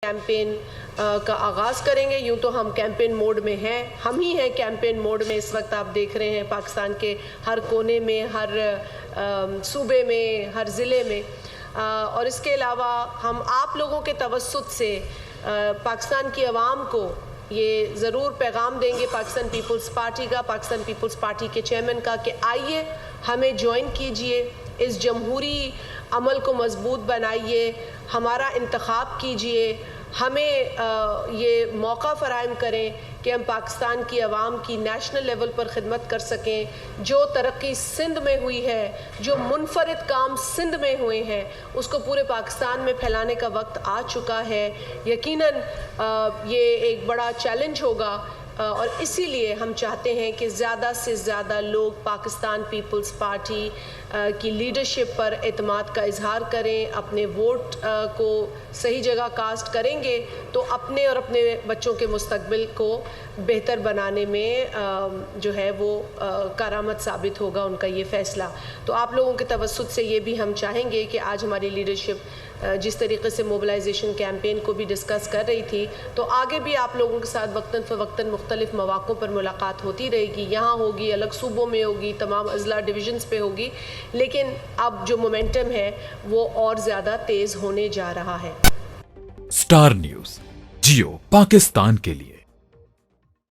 Campaign کا آغاز کریں گے. یوں تو ہم کیمپین موڈ میں ہیں, ہم ہی ہیں کیمپین موڈ میں اس وقت. آپ دیکھ رہے ہیں پاکستان کے ہر کونے میں, ہر صوبے میں, ہر ضلع میں. اور اس کے علاوہ ہم آپ لوگوں کے توسط سے پاکستان کی عوام کو یہ ضرور پیغام دیں گے پاکستان پیپلز پارٹی کا, پاکستان پیپلز پارٹی کے چیئرمین کا, کہ آئیے ہمیں جوائن کیجئے, اس جمہوری عمل کو مضبوط بنائیے, ہمارا انتخاب کیجئے, ہمیں یہ موقع فراہم کریں کہ ہم پاکستان کی عوام کی نیشنل لیول پر خدمت کر سکیں. جو ترقی سندھ میں ہوئی ہے, جو منفرد کام سندھ میں ہوئے ہیں, اس کو پورے پاکستان میں پھیلانے کا وقت آ چکا ہے. یقیناً یہ ایک بڑا چیلنج ہوگا, اور اسی لیے ہم چاہتے ہیں کہ زیادہ سے زیادہ لوگ پاکستان پیپلز پارٹی کی لیڈرشپ پر اعتماد کا اظہار کریں, اپنے ووٹ کو صحیح جگہ کاسٹ کریں گے تو اپنے اور اپنے بچوں کے مستقبل کو بہتر بنانے میں جو ہے وہ کارآمد ثابت ہوگا ان کا یہ فیصلہ. تو آپ لوگوں کے توسط سے یہ بھی ہم چاہیں گے کہ آج ہماری لیڈرشپ جس طریقے سے موبلائزیشن کیمپین کو بھی ڈسکس کر رہی تھی, تو آگے بھی آپ لوگوں کے ساتھ وقتاً فوقتاً مختلف مواقعوں پر ملاقات ہوتی رہے گی. یہاں ہوگی, الگ صوبوں میں ہوگی, تمام اضلاع ڈویژنز پہ ہوگی, لیکن اب جو مومنٹم ہے وہ اور زیادہ تیز ہونے جا رہا ہے. اسٹار نیوز جیو پاکستان کے لیے.